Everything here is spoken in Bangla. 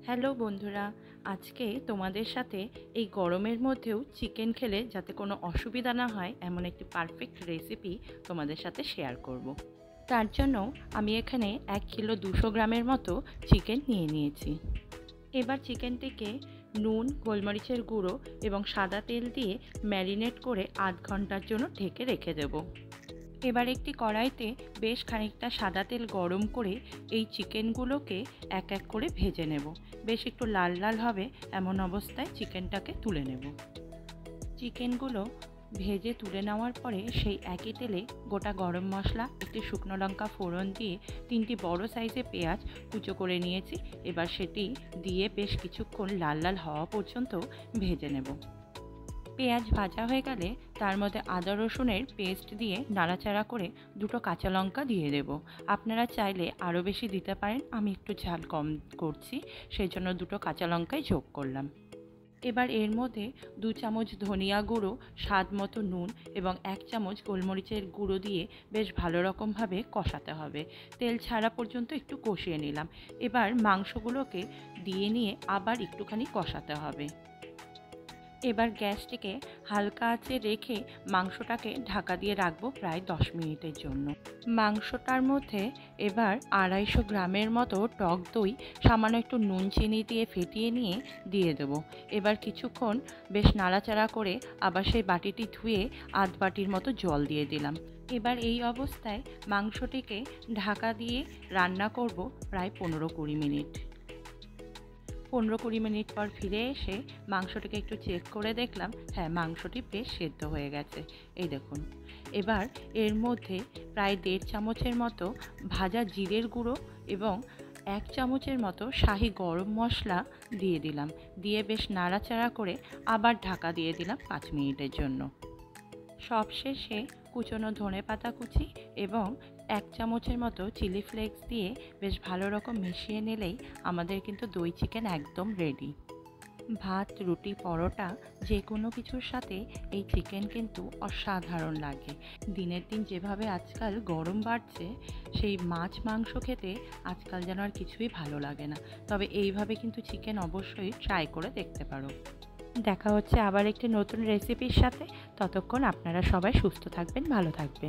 হ্যালো বন্ধুরা, আজকে তোমাদের সাথে এই গরমের মধ্যেও চিকেন খেলে যাতে কোনো অসুবিধা না হয় এমন একটি পারফেক্ট রেসিপি তোমাদের সাথে শেয়ার করব। তার জন্য আমি এখানে 1 কিলো 200 গ্রামের মতো চিকেন নিয়ে নিয়েছি। এবার চিকেনটিকে নুন, গোলমরিচের গুঁড়ো এবং সাদা তেল দিয়ে ম্যারিনেট করে আধ ঘন্টার জন্য ঢেকে রেখে দেব। এবার একটি কড়াইতে বেশ খানিকটা সাদা তেল গরম করে এই চিকেনগুলোকে এক এক করে ভেজে নেব। বেশ একটু লাল লাল হবে এমন অবস্থায় চিকেনটাকে তুলে নেব। চিকেনগুলো ভেজে তুলে নেওয়ার পরে সেই একই তেলে গোটা গরম মশলা, একটি শুকনো লঙ্কা ফোড়ন দিয়ে 3টি বড় সাইজে পেঁয়াজ কুচো করে নিয়েছি। এবার সেটি দিয়ে বেশ কিছুক্ষণ লাল লাল হওয়া পর্যন্ত ভেজে নেব। পেঁয়াজ ভাজা হয়ে গেলে তার মধ্যে আদা রসুনের পেস্ট দিয়ে নাড়াচাড়া করে 2টো কাঁচা লঙ্কা দিয়ে দেব। আপনারা চাইলে আরও বেশি দিতে পারেন, আমি একটু ঝাল কম করছি, সেই জন্য 2টো কাঁচা লঙ্কাই যোগ করলাম। এবার এর মধ্যে 2 চামচ ধনিয়া গুঁড়ো, স্বাদ মতো নুন এবং 1 চামচ গোলমরিচের গুঁড়ো দিয়ে বেশ ভালো রকমভাবে কষাতে হবে। তেল ছাড়া পর্যন্ত একটু কষিয়ে নিলাম। এবার মাংসগুলোকে দিয়ে নিয়ে আবার একটুখানি কষাতে হবে। এবার গ্যাসটিকে হালকা আঁচে রেখে মাংসটাকে ঢাকা দিয়ে রাখবো প্রায় 10 মিনিটের জন্য। মাংসটার মধ্যে এবার 250 গ্রামের মতো টক দই সামান্য একটু নুন চিনি দিয়ে ফেটিয়ে নিয়ে দিয়ে দেবো। এবার কিছুক্ষণ বেশ নাড়াচাড়া করে আবার সেই বাটিটি ধুয়ে আধ বাটির মতো জল দিয়ে দিলাম। এবার এই অবস্থায় মাংসটিকে ঢাকা দিয়ে রান্না করব প্রায় 15-20 মিনিট। 15-20 মিনিট পর ফিরে এসে মাংসটিকে একটু চেক করে দেখলাম, হ্যাঁ, মাংসটি বেশ সেদ্ধ হয়ে গেছে। এই দেখুন। এবার এর মধ্যে প্রায় 1.5 চামচের মতো ভাজা জিরের গুঁড়ো এবং 1 চামচের মতো শাহি গরম মশলা দিয়ে দিলাম। দিয়ে বেশ নাড়াচাড়া করে আবার ঢাকা দিয়ে দিলাম 5 মিনিটের জন্য। সবশেষে কুচনো ধনেপাতা কুচি এবং 1 চামচের মতো চিলি ফ্লেক্স দিয়ে বেশ ভালো রকম মিশিয়ে নিলেই আমাদের কিন্তু দই চিকেন একদম রেডি। ভাত, রুটি, পরোটা যে কোনো কিছুর সাথে এই চিকেন কিন্তু অসাধারণ লাগে। দিনের দিন যেভাবে আজকাল গরম বাড়ছে, সেই মাছ মাংস খেতে আজকাল যেন আর কিছুই ভালো লাগে না। তবে এইভাবে কিন্তু চিকেন অবশ্যই ট্রাই করে দেখতে পারো। দেখা হচ্ছে আবার একটি নতুন রেসিপির সাথে। ততক্ষণ আপনারা সবাই সুস্থ থাকবেন, ভালো থাকবেন।